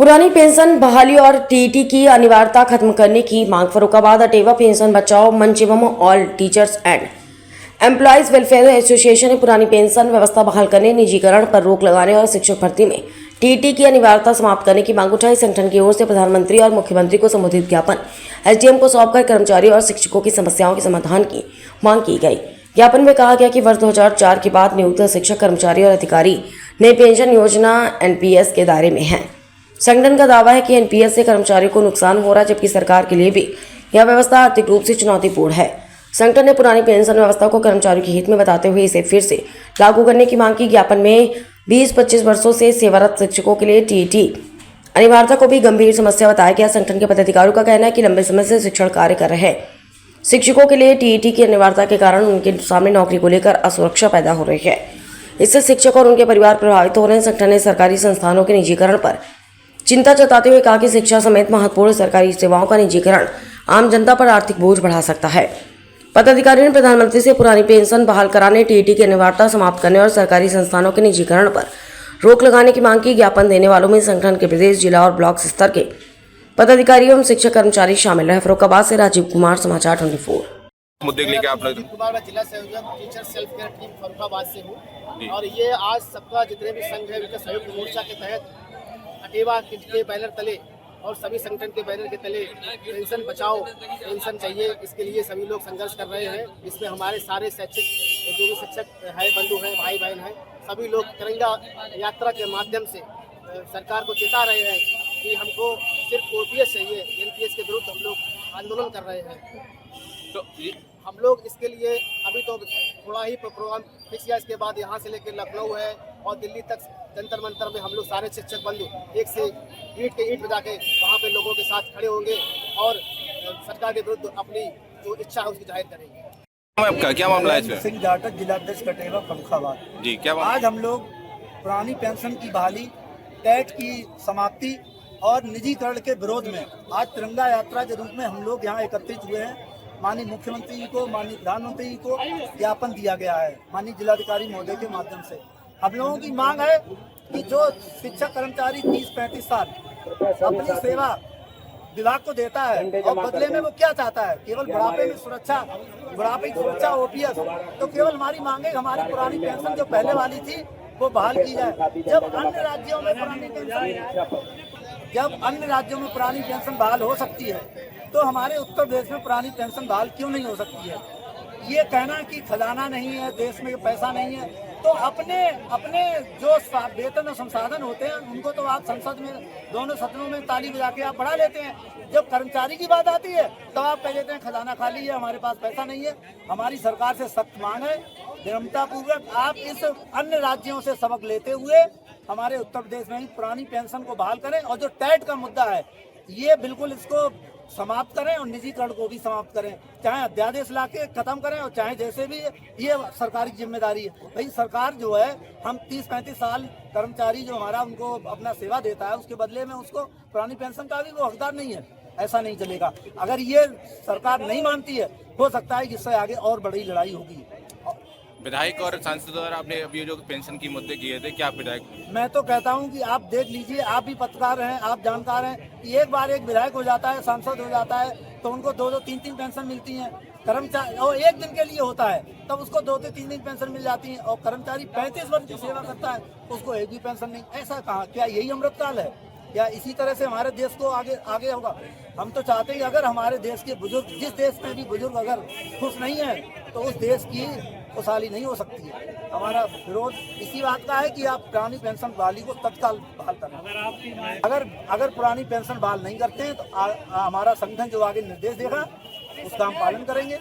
पुरानी पेंशन बहाली और टीईटी की अनिवार्यता खत्म करने की मांग। फर्रुखाबाद अटेवा पेंशन बचाओ मंच एवं all teachers and employees welfare association ने पुरानी पेंशन व्यवस्था बहाल करने, निजीकरण पर रोक लगाने और शिक्षक भर्ती में टीईटी की अनिवार्यता समाप्त करने की मांग उठाई। संगठन की ओर से प्रधानमंत्री और मुख्यमंत्री को संबोधित ज्ञापन एसडीएम को सौंपकर कर्मचारी और शिक्षकों की समस्याओं के समाधान की मांग की गई। ज्ञापन में कहा गया कि वर्ष 2004 के बाद नियुक्त शिक्षक, कर्मचारी और अधिकारी नई पेंशन योजना एनपीएस के दायरे में हैं। संगठन का दावा है कि एनपीएस से कर्मचारियों को नुकसान हो रहा है, जबकि सरकार के लिए भी यह व्यवस्था आर्थिक रूप से चुनौतीपूर्ण है। संगठन ने पुरानी पेंशन व्यवस्था को कर्मचारियों के हित में बताते हुए इसे फिर से लागू करने की मांग की। ज्ञापन में 20-25 वर्षों से सेवारत शिक्षकों के लिए टीईटी अनिवार्यता को भी गंभीर समस्या बताया गया। संगठन के पदाधिकारियों का कहना है कि लंबे समय से शिक्षण कार्य कर रहे शिक्षकों के लिए टीईटी की अनिवार्यता के कारण उनके सामने नौकरी को लेकर असुरक्षा पैदा हो रही है। इससे शिक्षक और उनके परिवार प्रभावित हो रहे हैं। संगठन ने सरकारी संस्थानों के निजीकरण पर चिंता जताते हुए कहा कि शिक्षा समेत महत्वपूर्ण सरकारी सेवाओं का निजीकरण आम जनता पर आर्थिक बोझ बढ़ा सकता है। पदाधिकारी ने प्रधानमंत्री से पुरानी पेंशन बहाल कराने, टीईटी की अनिवार्यता समाप्त करने और सरकारी संस्थानों के निजीकरण पर रोक लगाने की मांग की। ज्ञापन देने वालों में संगठन के प्रदेश, जिला और ब्लॉक स्तर के पदाधिकारी एवं शिक्षक कर्मचारी शामिल रहे। फर्रुखाबाद से राजीव कुमार, समाचार 24। मुद्दे लेके आप लोग कुमार जिला संयोजक teacher self care team Farrukhabad से हूँ और ये आज सबका जितने भी संघ है उनके संयुक्त मोर्चा के तहत अटेवा के बैनर तले और सभी संगठन के बैनर के तले पेंशन बचाओ, पेंशन चाहिए, इसके लिए सभी लोग संघर्ष कर रहे हैं। इसमें हमारे सारे शैक्षिक जो भी शिक्षक है, बंधु हैं, भाई बहन हैं, सभी लोग तिरंगा यात्रा के माध्यम से सरकार को चेता रहे हैं कि हमको सिर्फ ओपीएस चाहिए। एनपीएस के विरुद्ध हम लोग आंदोलन कर रहे हैं। तो हम लोग इसके लिए अभी तो थोड़ा ही प्रोग्राम फिक्स किया। इसके बाद यहाँ से लेकर लखनऊ है और दिल्ली तक जंतर मंतर में हम लोग सारे शिक्षक बंधु एक से ईंट बजा के वहाँ पे लोगों के साथ खड़े होंगे और सरकार के विरुद्ध अपनी जो इच्छा है उसकी जाहिर करेंगे। आपका क्या मामला है इसमें? सिंह जाटक, जिलाध्यक्ष अटेवा फर्रुखाबाद जी, क्या आज हम लोग पुरानी पेंशन की बहाली, टेट की समाप्ति और निजीकरण के विरोध में आज तिरंगा यात्रा के रूप में हम लोग यहाँ एकत्रित हुए हैं। माननीय मुख्यमंत्री जी को, माननीय प्रधानमंत्री जी को ज्ञापन दिया गया है माननीय जिलाधिकारी महोदय के माध्यम से। हम लोगों की मांग है कि जो शिक्षक कर्मचारी 30-35 साल अपनी सेवा विभाग को देता है और बदले में वो क्या चाहता है, केवल बुढ़ापे में सुरक्षा, बुढ़ापे की सुरक्षा ओपीएस, तो केवल हमारी मांग है हमारी पुरानी पेंशन जो पहले वाली थी वो बहाल की जाए। जब अन्य राज्यों में पुरानी पेंशन बहाल हो सकती है तो हमारे उत्तर प्रदेश में पुरानी पेंशन बहाल क्यों नहीं हो सकती है? ये कहना कि खजाना नहीं है, देश में पैसा नहीं है, तो अपने जो वेतन और संसाधन होते हैं उनको तो आप संसद में दोनों सदनों में ताली बजा के आप बढ़ा लेते हैं। जब कर्मचारी की बात आती है तो आप कह देते हैं खजाना खाली है, हमारे पास पैसा नहीं है। हमारी सरकार से सख्त मांग है, विनम्रतापूर्वक आप इस अन्य राज्यों से सबक लेते हुए हमारे उत्तर प्रदेश में ही पुरानी पेंशन को बहाल करें और जो टेट का मुद्दा है ये बिल्कुल इसको समाप्त करें और निजीकरण को भी समाप्त करें। चाहे अध्यादेश लाके खत्म करें और चाहे जैसे भी, ये सरकारी जिम्मेदारी है। भाई सरकार जो है, हम 30-35 साल कर्मचारी जो हमारा उनको अपना सेवा देता है उसके बदले में उसको पुरानी पेंशन का भी वो हकदार नहीं है। ऐसा नहीं चलेगा। अगर ये सरकार नहीं मानती है, हो सकता है इससे आगे और बड़ी लड़ाई होगी। विधायक और सांसद द्वारा आपने अभी जो पेंशन की मुद्दे किए थे, क्या विधायक? मैं तो कहता हूं कि आप देख लीजिए, आप भी पत्रकार हैं, आप जानकार हैं कि एक बार एक विधायक हो जाता है, सांसद हो जाता है तो उनको 2-2, 3-3 पेंशन मिलती हैं। कर्मचारी और एक दिन के लिए होता है तब उसको 2-3 दिन पेंशन मिल जाती है और कर्मचारी 35 वर्ष की सेवा करता है उसको एक भी पेंशन नहीं। ऐसा कहाँ? क्या यही अमृतकाल है? या इसी तरह से हमारे देश को आगे होगा? हम तो चाहते हैं अगर हमारे देश के बुजुर्ग, जिस देश में भी बुजुर्ग अगर खुश नहीं है तो उस देश की खुशहाली नहीं हो सकती है। हमारा विरोध इसी बात का है कि आप पुरानी पेंशन बहाली को तत्काल बहाल करें। अगर पुरानी पेंशन बहाल नहीं करते हैं तो हमारा संगठन जो आगे निर्देश देगा उसका हम पालन करेंगे।